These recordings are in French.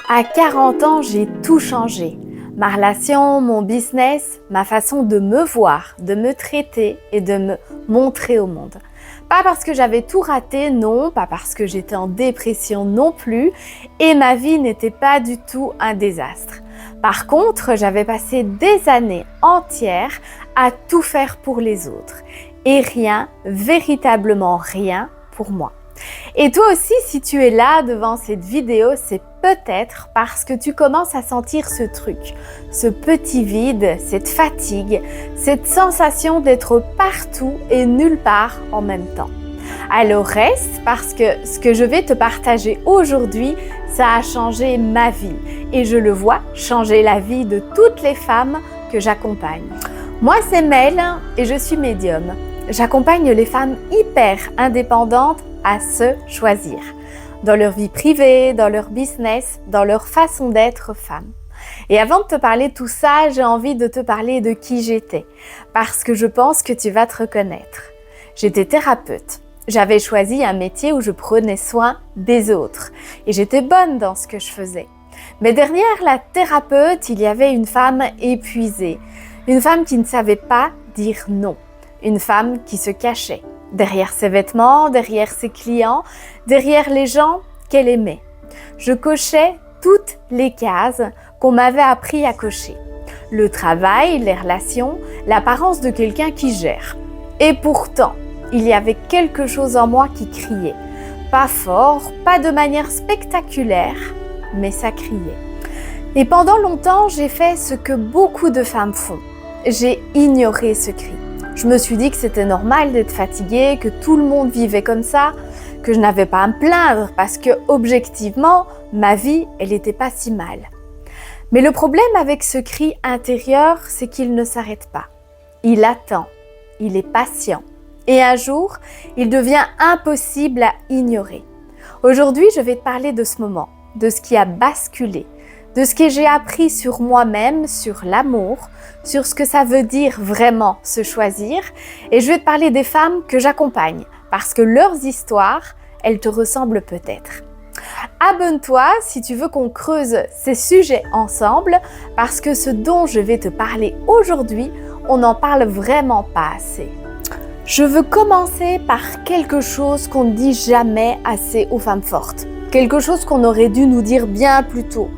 À 40 ans, j'ai tout changé. Ma relation, mon business, ma façon de me voir, de me traiter et de me montrer au monde. Pas parce que j'avais tout raté, non, pas parce que j'étais en dépression non plus, et ma vie n'était pas du tout un désastre. Par contre, j'avais passé des années entières à tout faire pour les autres et rien, véritablement rien pour moi. Et toi aussi, si tu es là devant cette vidéo, c'est peut-être parce que tu commences à sentir ce truc, ce petit vide, cette fatigue, cette sensation d'être partout et nulle part en même temps. Alors reste parce que ce que je vais te partager aujourd'hui, ça a changé ma vie et je le vois changer la vie de toutes les femmes que j'accompagne. Moi, c'est Mel et je suis médium. J'accompagne les femmes hyper indépendantes à se choisir, dans leur vie privée, dans leur business, dans leur façon d'être femme. Et avant de te parler de tout ça, j'ai envie de te parler de qui j'étais, parce que je pense que tu vas te reconnaître. J'étais thérapeute. J'avais choisi un métier où je prenais soin des autres et j'étais bonne dans ce que je faisais. Mais derrière la thérapeute, il y avait une femme épuisée, une femme qui ne savait pas dire non, une femme qui se cachait derrière ses vêtements, derrière ses clients, derrière les gens qu'elle aimait. Je cochais toutes les cases qu'on m'avait appris à cocher. Le travail, les relations, l'apparence de quelqu'un qui gère. Et pourtant, il y avait quelque chose en moi qui criait. Pas fort, pas de manière spectaculaire, mais ça criait. Et pendant longtemps, j'ai fait ce que beaucoup de femmes font. J'ai ignoré ce cri. Je me suis dit que c'était normal d'être fatiguée, que tout le monde vivait comme ça, que je n'avais pas à me plaindre parce que, objectivement, ma vie, elle n'était pas si mal. Mais le problème avec ce cri intérieur, c'est qu'il ne s'arrête pas. Il attend, il est patient. Et un jour, il devient impossible à ignorer. Aujourd'hui, je vais te parler de ce moment, de ce qui a basculé, de ce que j'ai appris sur moi-même, sur l'amour, sur ce que ça veut dire vraiment se choisir. Et je vais te parler des femmes que j'accompagne, parce que leurs histoires, elles te ressemblent peut-être. Abonne-toi si tu veux qu'on creuse ces sujets ensemble, parce que ce dont je vais te parler aujourd'hui, on n'en parle vraiment pas assez. Je veux commencer par quelque chose qu'on ne dit jamais assez aux femmes fortes. Quelque chose qu'on aurait dû nous dire bien plus tôt.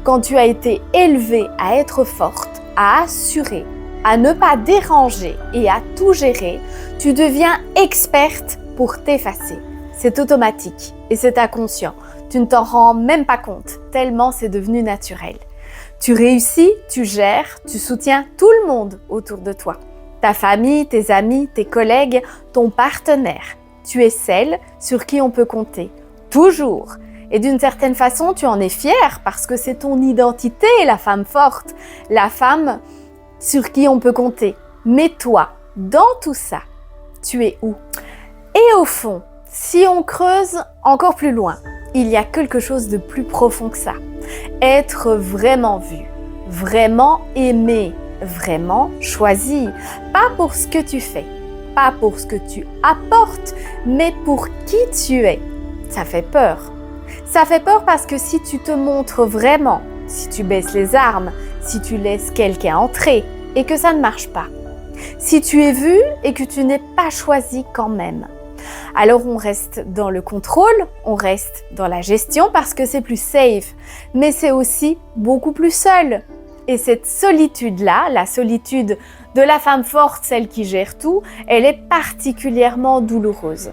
Quand tu as été élevée à être forte, à assurer, à ne pas déranger et à tout gérer, tu deviens experte pour t'effacer. C'est automatique et c'est inconscient. Tu ne t'en rends même pas compte, tellement c'est devenu naturel. Tu réussis, tu gères, tu soutiens tout le monde autour de toi. Ta famille, tes amis, tes collègues, ton partenaire. Tu es celle sur qui on peut compter. Toujours. Et d'une certaine façon, tu en es fière parce que c'est ton identité, la femme forte, la femme sur qui on peut compter. Mais toi, dans tout ça, tu es où? Et au fond, si on creuse encore plus loin, il y a quelque chose de plus profond que ça. Être vraiment vu, vraiment aimé, vraiment choisi. Pas pour ce que tu fais, pas pour ce que tu apportes, mais pour qui tu es. Ça fait peur. Ça fait peur parce que si tu te montres vraiment, si tu baisses les armes, si tu laisses quelqu'un entrer et que ça ne marche pas, si tu es vu et que tu n'es pas choisi quand même, alors on reste dans le contrôle, on reste dans la gestion parce que c'est plus safe, mais c'est aussi beaucoup plus seul. Et cette solitude-là, la solitude de la femme forte, celle qui gère tout, elle est particulièrement douloureuse.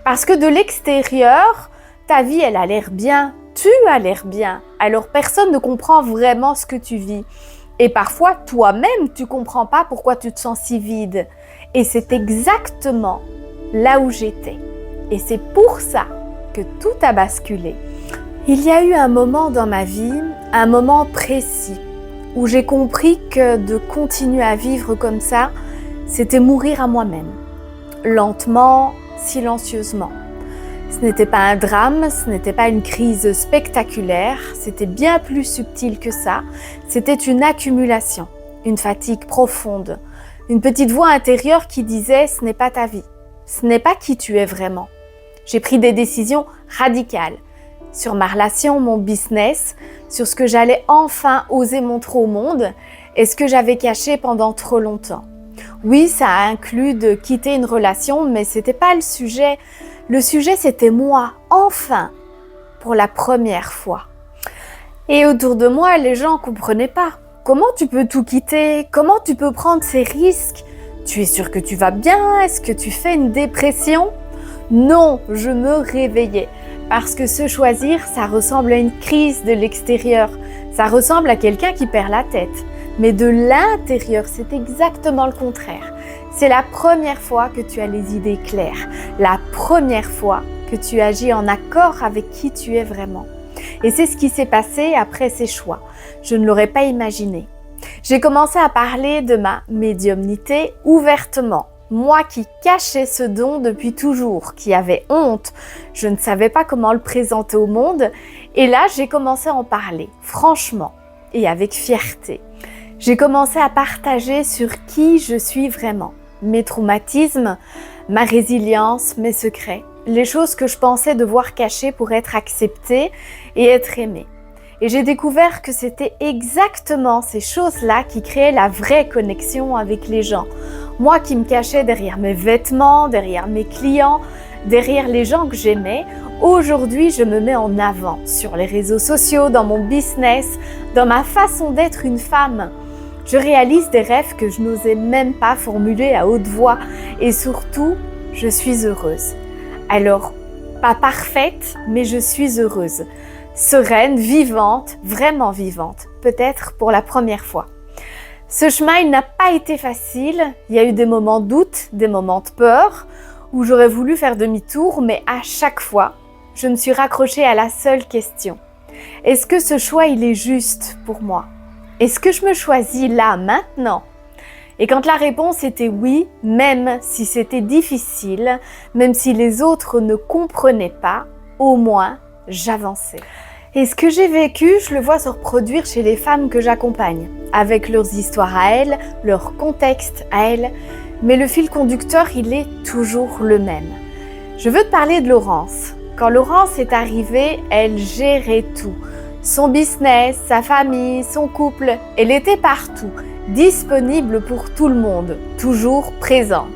Parce que de l'extérieur, ta vie, elle a l'air bien, tu as l'air bien, alors personne ne comprend vraiment ce que tu vis. Et parfois, toi-même, tu ne comprends pas pourquoi tu te sens si vide. Et c'est exactement là où j'étais. Et c'est pour ça que tout a basculé. Il y a eu un moment dans ma vie, un moment précis, où j'ai compris que de continuer à vivre comme ça, c'était mourir à moi-même. Lentement, silencieusement. Ce n'était pas un drame, ce n'était pas une crise spectaculaire, c'était bien plus subtil que ça. C'était une accumulation, une fatigue profonde, une petite voix intérieure qui disait « ce n'est pas ta vie, ce n'est pas qui tu es vraiment ». J'ai pris des décisions radicales, sur ma relation, mon business, sur ce que j'allais enfin oser montrer au monde et ce que j'avais caché pendant trop longtemps. Oui, ça a inclus de quitter une relation, mais c'était pas le sujet. Le sujet, c'était moi, enfin, pour la première fois. Et autour de moi, les gens comprenaient pas. Comment tu peux tout quitter? Comment tu peux prendre ces risques? Tu es sûr que tu vas bien? Est-ce que tu fais une dépression? Non, je me réveillais. Parce que se choisir, ça ressemble à une crise de l'extérieur. Ça ressemble à quelqu'un qui perd la tête. Mais de l'intérieur, c'est exactement le contraire. C'est la première fois que tu as les idées claires. La première fois que tu agis en accord avec qui tu es vraiment. Et c'est ce qui s'est passé après ces choix. Je ne l'aurais pas imaginé. J'ai commencé à parler de ma médiumnité ouvertement. Moi qui cachais ce don depuis toujours, qui avait honte, je ne savais pas comment le présenter au monde. Et là, j'ai commencé à en parler, franchement et avec fierté. J'ai commencé à partager sur qui je suis vraiment. Mes traumatismes, ma résilience, mes secrets. Les choses que je pensais devoir cacher pour être acceptée et être aimée. Et j'ai découvert que c'était exactement ces choses-là qui créaient la vraie connexion avec les gens. Moi qui me cachais derrière mes vêtements, derrière mes clients, derrière les gens que j'aimais, aujourd'hui je me mets en avant sur les réseaux sociaux, dans mon business, dans ma façon d'être une femme. Je réalise des rêves que je n'osais même pas formuler à haute voix et surtout, je suis heureuse. Alors, pas parfaite, mais je suis heureuse. Sereine, vivante, vraiment vivante, peut-être pour la première fois. Ce chemin, il n'a pas été facile. Il y a eu des moments de doute, des moments de peur, où j'aurais voulu faire demi-tour, mais à chaque fois, je me suis raccrochée à la seule question. Est-ce que ce choix, il est juste pour moi? Est-ce que je me choisis là, maintenant? Et quand la réponse était oui, même si c'était difficile, même si les autres ne comprenaient pas, au moins, j'avançais. Et ce que j'ai vécu, je le vois se reproduire chez les femmes que j'accompagne, avec leurs histoires à elles, leur contexte à elles, mais le fil conducteur, il est toujours le même. Je veux te parler de Laurence. Quand Laurence est arrivée, elle gérait tout. Son business, sa famille, son couple, elle était partout, disponible pour tout le monde, toujours présente.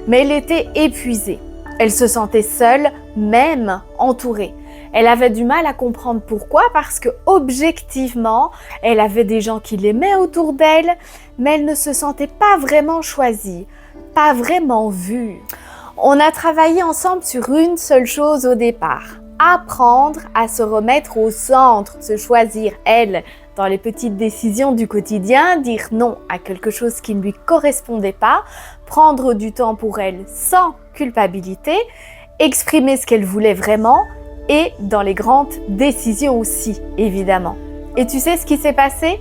Mais elle était épuisée. Elle se sentait seule, même entourée. Elle avait du mal à comprendre pourquoi, parce que objectivement, elle avait des gens qui l'aimaient autour d'elle, mais elle ne se sentait pas vraiment choisie, pas vraiment vue. On a travaillé ensemble sur une seule chose au départ, apprendre à se remettre au centre, se choisir elle dans les petites décisions du quotidien, dire non à quelque chose qui ne lui correspondait pas, prendre du temps pour elle sans culpabilité, exprimer ce qu'elle voulait vraiment et dans les grandes décisions aussi, évidemment. Et tu sais ce qui s'est passé?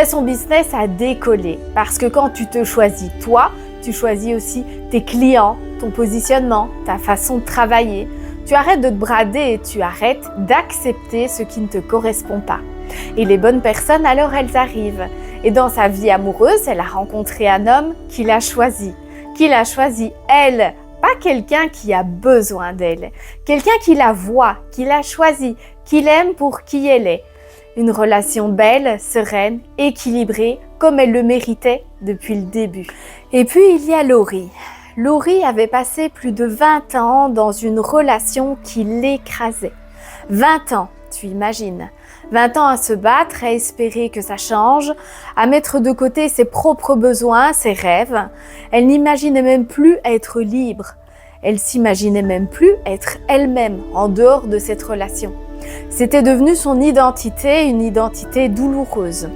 Son business a décollé parce que quand tu te choisis toi, tu choisis aussi tes clients, ton positionnement, ta façon de travailler. Tu arrêtes de te brader et tu arrêtes d'accepter ce qui ne te correspond pas. Et les bonnes personnes, alors elles arrivent. Et dans sa vie amoureuse, elle a rencontré un homme qui l'a choisi. Elle, pas quelqu'un qui a besoin d'elle. Quelqu'un qui la voit, qui l'a choisie, qui l'aime pour qui elle est. Une relation belle, sereine, équilibrée, comme elle le méritait depuis le début. Et puis il y a Laurie. Laurie avait passé plus de 20 ans dans une relation qui l'écrasait. 20 ans, tu imagines. 20 ans à se battre, à espérer que ça change, à mettre de côté ses propres besoins, ses rêves. Elle n'imaginait même plus être libre. Elle s'imaginait même plus être elle-même en dehors de cette relation. C'était devenu son identité, une identité douloureuse.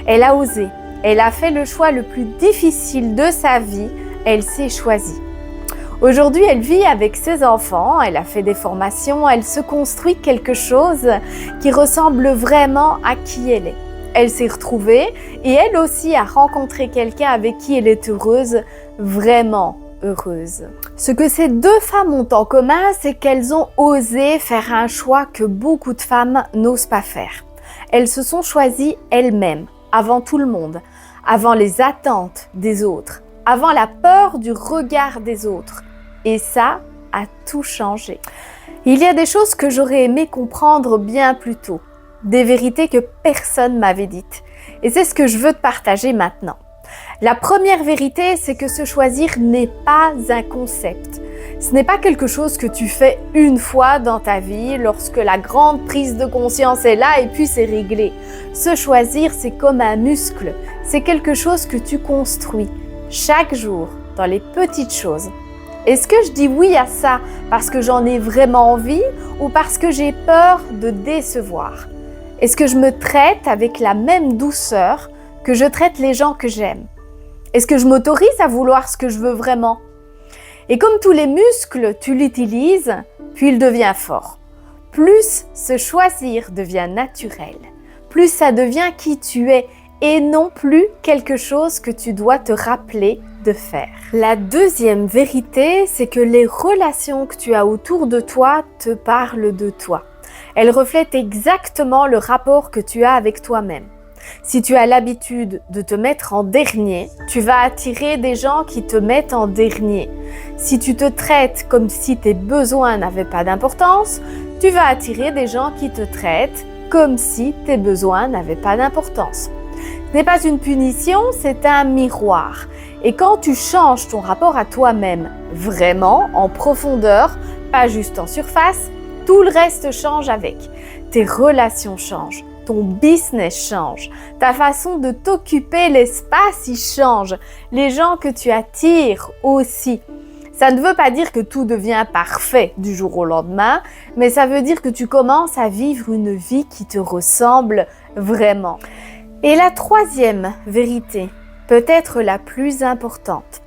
Elle a osé. Elle a fait le choix le plus difficile de sa vie. Elle s'est choisie. Aujourd'hui, elle vit avec ses enfants, elle a fait des formations, elle se construit quelque chose qui ressemble vraiment à qui elle est. Elle s'est retrouvée et elle aussi a rencontré quelqu'un avec qui elle est heureuse, vraiment heureuse. Ce que ces deux femmes ont en commun, c'est qu'elles ont osé faire un choix que beaucoup de femmes n'osent pas faire. Elles se sont choisies elles-mêmes, avant tout le monde, avant les attentes des autres, avant la peur du regard des autres. Et ça a tout changé. Il y a des choses que j'aurais aimé comprendre bien plus tôt, des vérités que personne m'avait dites. Et c'est ce que je veux te partager maintenant. La première vérité, c'est que se choisir n'est pas un concept. Ce n'est pas quelque chose que tu fais une fois dans ta vie lorsque la grande prise de conscience est là et puis c'est réglé. Se choisir, c'est comme un muscle. C'est quelque chose que tu construis chaque jour dans les petites choses. Est-ce que je dis oui à ça parce que j'en ai vraiment envie ou parce que j'ai peur de décevoir? Est-ce que je me traite avec la même douceur que je traite les gens que j'aime? Est-ce que je m'autorise à vouloir ce que je veux vraiment? Et comme tous les muscles, tu l'utilises, puis il devient fort. Plus se choisir devient naturel, plus ça devient qui tu es et non plus quelque chose que tu dois te rappeler de faire. La deuxième vérité, c'est que les relations que tu as autour de toi te parlent de toi. Elles reflètent exactement le rapport que tu as avec toi-même. Si tu as l'habitude de te mettre en dernier, tu vas attirer des gens qui te mettent en dernier. Si tu te traites comme si tes besoins n'avaient pas d'importance, tu vas attirer des gens qui te traitent comme si tes besoins n'avaient pas d'importance. Ce n'est pas une punition, c'est un miroir. Et quand tu changes ton rapport à toi-même vraiment, en profondeur, pas juste en surface, tout le reste change avec. Tes relations changent. Ton business change, ta façon de t'occuper l'espace y change, les gens que tu attires aussi. Ça ne veut pas dire que tout devient parfait du jour au lendemain, mais ça veut dire que tu commences à vivre une vie qui te ressemble vraiment. Et la troisième vérité, peut-être la plus importante,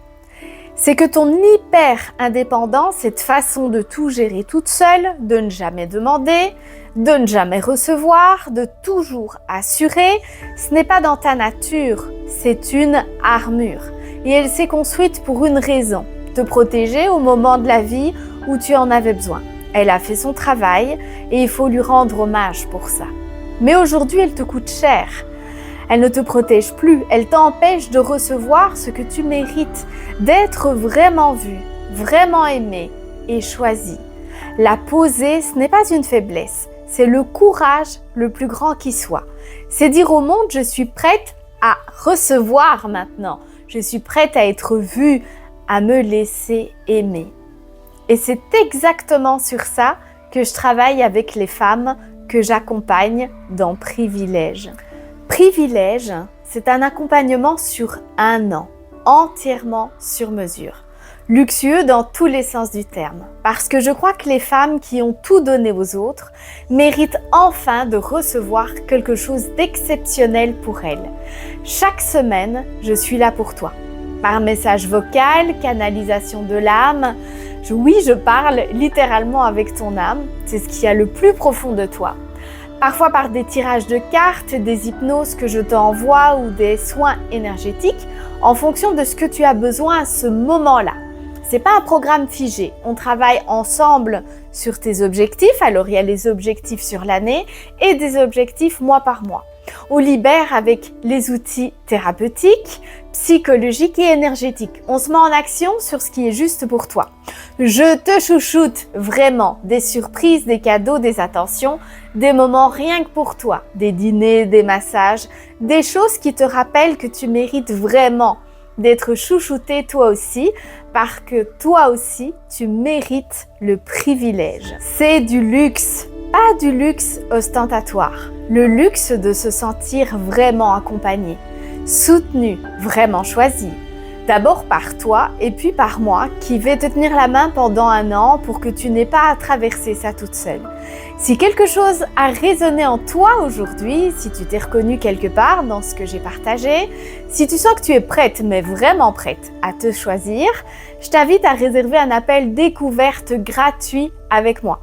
c'est que ton hyper-indépendance, cette façon de tout gérer toute seule, de ne jamais demander, de ne jamais recevoir, de toujours assurer, ce n'est pas dans ta nature, c'est une armure. Et elle s'est construite pour une raison, te protéger au moment de la vie où tu en avais besoin. Elle a fait son travail et il faut lui rendre hommage pour ça. Mais aujourd'hui, elle te coûte cher. Elle ne te protège plus, elle t'empêche de recevoir ce que tu mérites, d'être vraiment vu, vraiment aimé et choisi. La poser, ce n'est pas une faiblesse, c'est le courage le plus grand qui soit. C'est dire au monde, je suis prête à recevoir maintenant, je suis prête à être vue, à me laisser aimer. Et c'est exactement sur ça que je travaille avec les femmes que j'accompagne dans Privilège. Privilège, c'est un accompagnement sur 1 an, entièrement sur mesure. Luxueux dans tous les sens du terme, parce que je crois que les femmes qui ont tout donné aux autres méritent enfin de recevoir quelque chose d'exceptionnel pour elles. Chaque semaine, je suis là pour toi. Par message vocal, canalisation de l'âme, oui, je parle littéralement avec ton âme, c'est ce qu'il y a le plus profond de toi. Parfois par des tirages de cartes, des hypnoses que je t'envoie ou des soins énergétiques en fonction de ce que tu as besoin à ce moment-là. C'est pas un programme figé. On travaille ensemble sur tes objectifs. Alors il y a les objectifs sur l'année et des objectifs mois par mois. On libère avec les outils thérapeutiques, psychologiques et énergétiques. On se met en action sur ce qui est juste pour toi. Je te chouchoute vraiment des surprises, des cadeaux, des attentions, des moments rien que pour toi, des dîners, des massages, des choses qui te rappellent que tu mérites vraiment d'être chouchouté toi aussi, parce que toi aussi, tu mérites le privilège. C'est du luxe, pas du luxe ostentatoire. Le luxe de se sentir vraiment accompagné, soutenu, vraiment choisi. D'abord par toi et puis par moi qui vais te tenir la main pendant 1 an pour que tu n'aies pas à traverser ça toute seule. Si quelque chose a résonné en toi aujourd'hui, si tu t'es reconnu quelque part dans ce que j'ai partagé, si tu sens que tu es prête, mais vraiment prête à te choisir, je t'invite à réserver un appel découverte gratuit avec moi.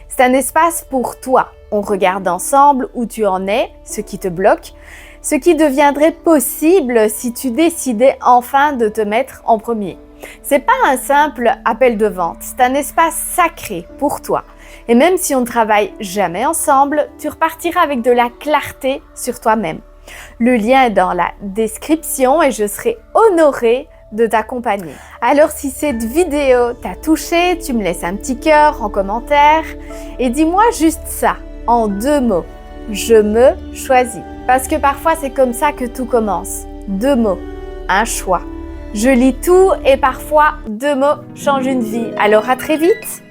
C'est un espace pour toi. On regarde ensemble où tu en es, ce qui te bloque, ce qui deviendrait possible si tu décidais enfin de te mettre en premier. C'est pas un simple appel de vente, c'est un espace sacré pour toi. Et même si on ne travaille jamais ensemble, tu repartiras avec de la clarté sur toi-même. Le lien est dans la description et je serai honorée de t'accompagner. Alors si cette vidéo t'a touché, tu me laisses un petit cœur en commentaire et dis-moi juste ça, en 2 mots. Je me choisis. Parce que parfois c'est comme ça que tout commence. 2 mots, un choix. Je lis tout et parfois 2 mots changent une vie. Alors à très vite!